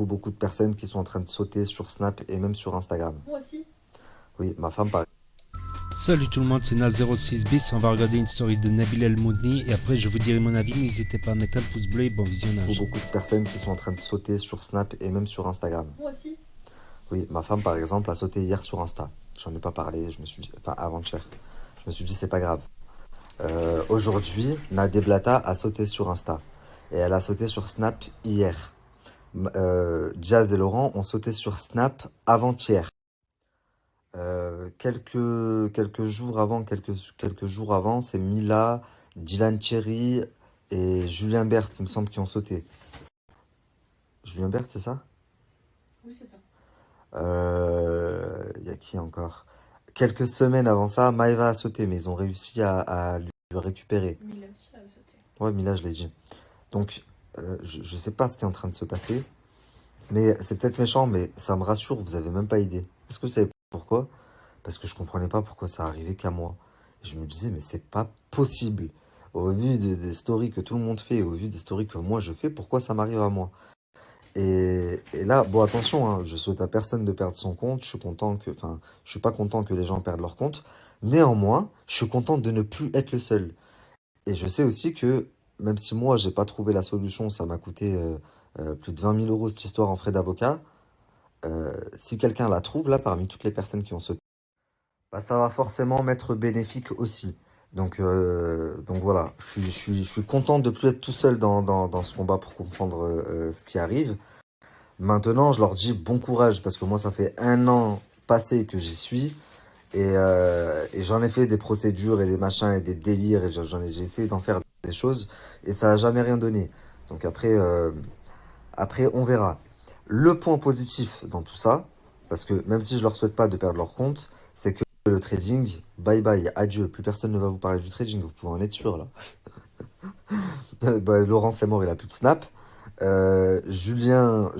beaucoup de personnes qui sont en train de sauter sur Snap et même sur Instagram. Moi aussi. Oui, ma femme, par Salut tout le monde, c'est Na06 bis. On va regarder une story de Nabil El Moudni et après je vous dirai mon avis. N'hésitez pas à mettre un pouce bleu et bon visionnage. beaucoup de personnes qui sont en train de sauter sur Snap et même sur Instagram. Moi aussi. Oui, ma femme, par exemple, a sauté hier sur Insta. J'en ai pas parlé, je me suis dit, enfin avant-hier. Je me suis dit, c'est pas grave. Aujourd'hui, Nadé Blata a sauté sur Insta. Et elle a sauté sur Snap hier. Jazz et Laurent ont sauté sur Snap avant-hier. Quelques jours avant, c'est Mila, Dylan Cherry et Julien Bert, il me semble, qui ont sauté. Julien Bert, c'est ça? Oui, c'est ça. Il y a qui encore? Quelques semaines avant ça, Maeva a sauté, mais ils ont réussi à le récupérer. Mila aussi avait sauté. Ouais, Mila, je l'ai dit. Donc, je sais pas ce qui est en train de se passer, mais c'est peut-être méchant, mais ça me rassure, vous avez même pas idée. Est-ce que vous savez pourquoi? Parce que je comprenais pas pourquoi ça arrivait qu'à moi. Et je me disais, mais c'est pas possible. Au vu des stories que tout le monde fait, au vu des stories que moi je fais, pourquoi ça m'arrive à moi? Et là, bon, attention, hein, je souhaite à personne de perdre son compte. Enfin, je suis pas content que les gens perdent leur compte. Néanmoins, je suis content de ne plus être le seul. Et je sais aussi que, même si moi, j'ai pas trouvé la solution, ça m'a coûté plus de 20 000 euros cette histoire en frais d'avocat. Si quelqu'un la trouve, là, parmi toutes les personnes qui ont sauté, bah, ça va forcément m'être bénéfique aussi. Donc voilà, je suis content de plus être tout seul dans ce combat pour comprendre ce qui arrive. Maintenant, je leur dis bon courage parce que moi, ça fait un an passé que j'y suis et j'en ai fait des procédures et des machins et des délires et j'ai essayé d'en faire des choses et ça a jamais rien donné. Donc après, on verra. Le point positif dans tout ça, parce que même si je leur souhaite pas de perdre leur compte, c'est que le trading, bye bye, adieu. Plus personne ne va vous parler du trading, vous pouvez en être sûr là. Bah, Laurent c'est mort, il a plus de snap. Julien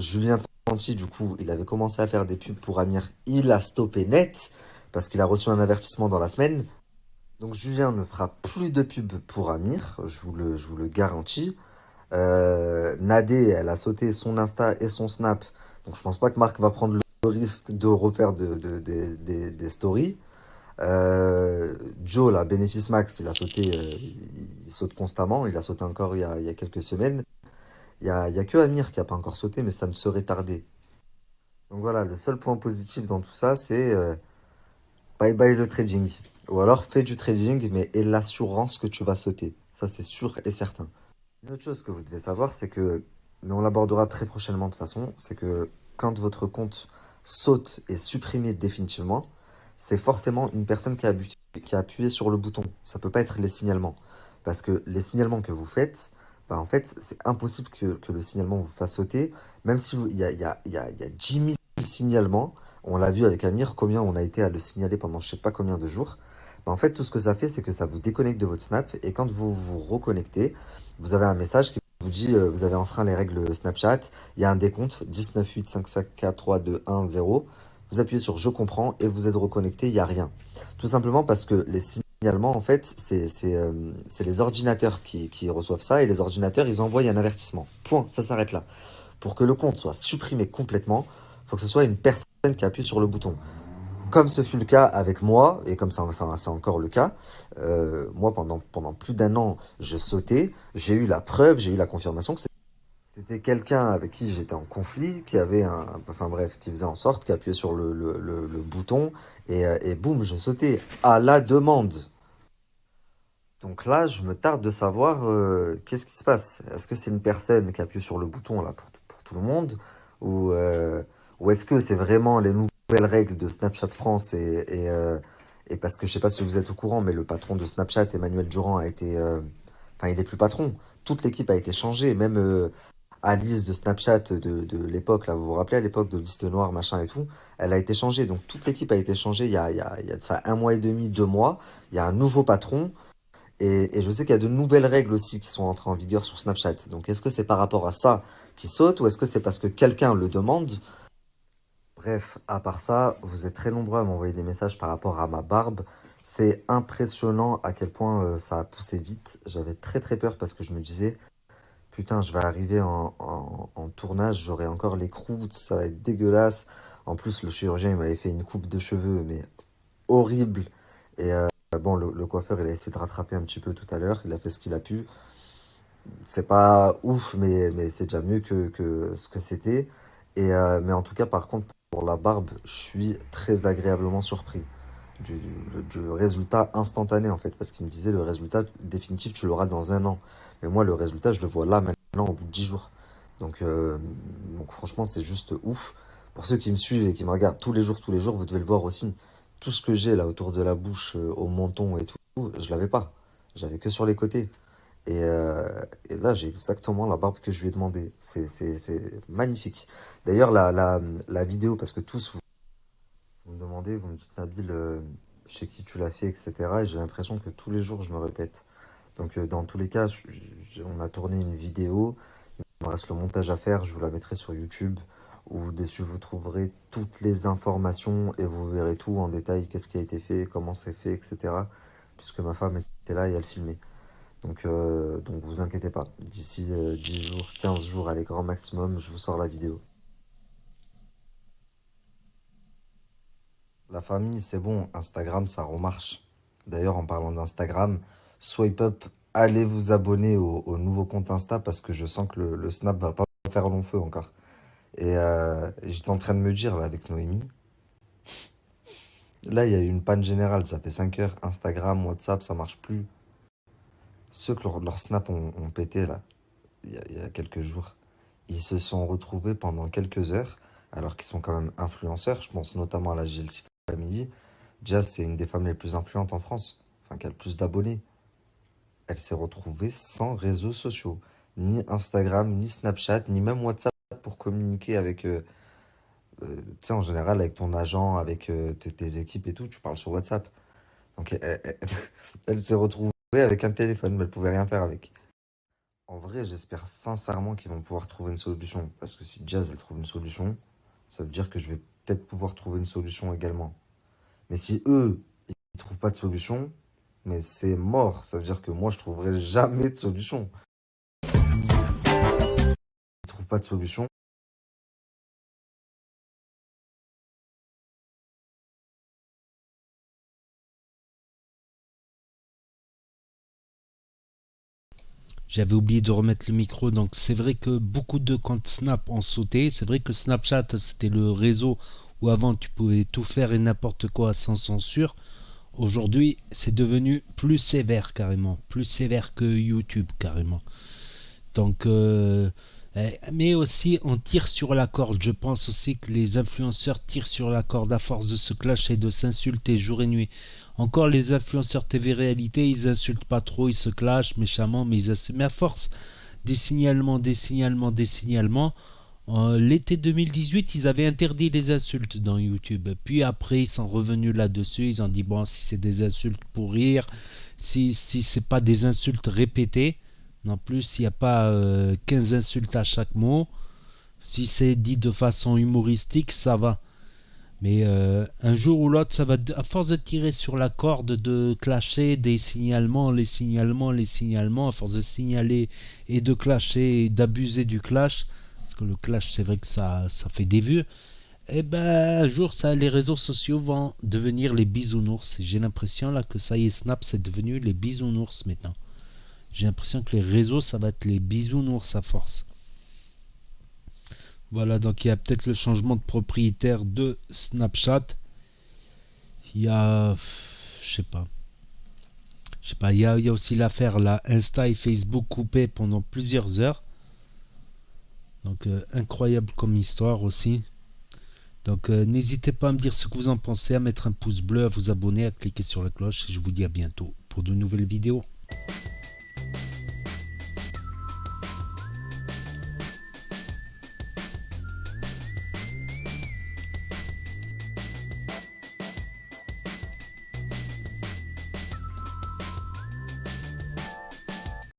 Tanti, du coup, il avait commencé à faire des pubs pour Amir. Il a stoppé net parce qu'il a reçu un avertissement dans la semaine. Donc Julien ne fera plus de pub pour Amir, je vous le garantis. Nadé, elle a sauté son Insta et son Snap. Donc je pense pas que Marc va prendre le risque de refaire des stories. Joe, là, Bénéfice Max, il a sauté, il saute constamment. Il a sauté encore il y a quelques semaines. Il y a que Amir qui a pas encore sauté, mais ça me serait tardé. Donc voilà, le seul point positif dans tout ça, c'est bye bye le trading. Ou alors fais du trading, mais aie l'assurance que tu vas sauter. Ça, c'est sûr et certain. Une autre chose que vous devez savoir, c'est que, mais on l'abordera très prochainement de toute façon, c'est que quand votre compte saute et supprimé définitivement, c'est forcément une personne qui a appuyé sur le bouton. Ça peut pas être les signalements. Parce que les signalements que vous faites, bah en fait, c'est impossible que le signalement vous fasse sauter. Même si il y a 10 000 signalements, on l'a vu avec Amir, combien on a été à le signaler pendant je sais pas combien de jours. Bah en fait, tout ce que ça fait, c'est que ça vous déconnecte de votre Snap. Et quand vous vous reconnectez, vous avez un message qui vous dit vous avez enfreint les règles Snapchat. Il y a un décompte 19 8 5 5 4 3 2 1 0. Vous appuyez sur je comprends et vous êtes reconnecté. Il n'y a rien. Tout simplement parce que les signalements, en fait, c'est les ordinateurs qui reçoivent ça et les ordinateurs, ils envoient un avertissement. Point, ça s'arrête là. Pour que le compte soit supprimé complètement, il faut que ce soit une personne qui appuie sur le bouton. Comme ce fut le cas avec moi, et comme ça c'est encore le cas, moi pendant plus d'un an, je sautais, j'ai eu la preuve, j'ai eu la confirmation que c'était quelqu'un avec qui j'étais en conflit, qui avait enfin bref, qui faisait en sorte, qui appuyait sur le bouton, et boum, je sautais à la demande. Donc là, je me tarde de savoir qu'est-ce qui se passe. Est-ce que c'est une personne qui appuie sur le bouton là pour tout le monde, ou est-ce que c'est vraiment les nouvelles règles de Snapchat France et parce que je sais pas si vous êtes au courant, mais le patron de Snapchat, Emmanuel Durand, a été, enfin il est plus patron. Toute l'équipe a été changée, même Alice de Snapchat de l'époque, là, vous vous rappelez à l'époque de liste noire, machin et tout, elle a été changée. Donc toute l'équipe a été changée il y a de ça un mois et demi, 2 mois. Il y a un nouveau patron. Et je sais qu'il y a de nouvelles règles aussi qui sont entrées en vigueur sur Snapchat. Donc est-ce que c'est par rapport à ça qui saute ou est-ce que c'est parce que quelqu'un le demande? Bref, à part ça, vous êtes très nombreux à m'envoyer des messages par rapport à ma barbe. C'est impressionnant à quel point ça a poussé vite. J'avais très très peur parce que je me disais, putain, je vais arriver en tournage, j'aurai encore les croûtes, ça va être dégueulasse. En plus, le chirurgien, il m'avait fait une coupe de cheveux, mais horrible. Et bon, le coiffeur, il a essayé de rattraper un petit peu tout à l'heure, il a fait ce qu'il a pu. C'est pas ouf, mais c'est déjà mieux que ce que c'était. Mais en tout cas, par contre, pour la barbe, je suis très agréablement surpris du résultat instantané, en fait. Parce qu'il me disait, le résultat définitif, tu l'auras dans un an. Mais moi, le résultat, je le vois là, maintenant, au bout de 10 jours. Donc, euh, donc franchement, c'est juste ouf. Pour ceux qui me suivent et qui me regardent tous les jours, vous devez le voir aussi. Tout ce que j'ai là autour de la bouche, au menton et tout, je l'avais pas. J'avais que sur les côtés. Et là, j'ai exactement la barbe que je lui ai demandé. C'est magnifique. D'ailleurs, la vidéo, parce que tous vous me demandez, vous me dites, Nabil, chez qui tu l'as fait, etc. Et j'ai l'impression que tous les jours, je me répète. Donc, dans tous les cas, on a tourné une vidéo. Il me reste le montage à faire. Je vous la mettrai sur YouTube. Où dessus, vous trouverez toutes les informations et vous verrez tout en détail, qu'est-ce qui a été fait, comment c'est fait, etc. Puisque ma femme était là et elle filmait. Donc vous inquiétez pas, d'ici 10 jours, 15 jours, allez, grand maximum, je vous sors la vidéo. La famille, c'est bon, Instagram, ça remarche. D'ailleurs, en parlant d'Instagram, swipe up, allez vous abonner au nouveau compte Insta parce que je sens que le Snap va pas faire long feu encore. J'étais en train de me dire là avec Noémie, là il y a eu une panne générale, ça fait 5 heures, Instagram, WhatsApp, ça marche plus. Ceux que leur Snap ont pété là, il y a quelques jours. Ils se sont retrouvés pendant quelques heures, alors qu'ils sont quand même influenceurs. Je pense notamment à la GLC Family. Jazz, c'est une des femmes les plus influentes en France, enfin qui a le plus d'abonnés. Elle s'est retrouvée sans réseaux sociaux, ni Instagram, ni Snapchat, ni même WhatsApp pour communiquer avec, tu sais, en général, avec ton agent, avec tes équipes et tout, tu parles sur WhatsApp. Donc elle s'est retrouvée avec un téléphone, mais elle pouvait rien faire avec. En vrai, j'espère sincèrement qu'ils vont pouvoir trouver une solution. Parce que si Jazz, elle trouve une solution, ça veut dire que je vais peut-être pouvoir trouver une solution également. Mais si eux, ils trouvent pas de solution, mais c'est mort. Ça veut dire que moi, je trouverai jamais de solution. Ils trouvent pas de solution. J'avais oublié de remettre le micro, donc c'est vrai que beaucoup de comptes Snap ont sauté. C'est vrai que Snapchat, c'était le réseau où avant tu pouvais tout faire et n'importe quoi sans censure. Aujourd'hui, c'est devenu plus sévère carrément, plus sévère que YouTube carrément. Donc, mais aussi on tire sur la corde. Je pense aussi que les influenceurs tirent sur la corde à force de se clasher, de s'insulter jour et nuit. Encore les influenceurs TV réalité, ils insultent pas trop, ils se clashent méchamment, mais ils insultent. Mais à force des signalements, des signalements, des signalements, l'été 2018, ils avaient interdit les insultes dans YouTube. Puis après, ils sont revenus là-dessus. Ils ont dit, bon, si c'est des insultes pour rire, si c'est pas des insultes répétées, non plus, s'il n'y a pas 15 insultes à chaque mot, si c'est dit de façon humoristique, ça va. Mais un jour ou l'autre, ça va, à force de tirer sur la corde, de clasher des signalements, les signalements, les signalements, à force de signaler et de clasher et d'abuser du clash, parce que le clash, c'est vrai que ça fait des vues, et ben un jour, ça, les réseaux sociaux vont devenir les bisounours. J'ai l'impression là que ça y est, Snap, c'est devenu les bisounours maintenant. J'ai l'impression que les réseaux, ça va être les bisounours à force. Voilà, donc il y a peut-être le changement de propriétaire de Snapchat. Il y a, je sais pas. Il y a aussi l'affaire là, Insta et Facebook coupés pendant plusieurs heures. Donc incroyable comme histoire aussi. Donc n'hésitez pas à me dire ce que vous en pensez, à mettre un pouce bleu, à vous abonner, à cliquer sur la cloche et je vous dis à bientôt pour de nouvelles vidéos.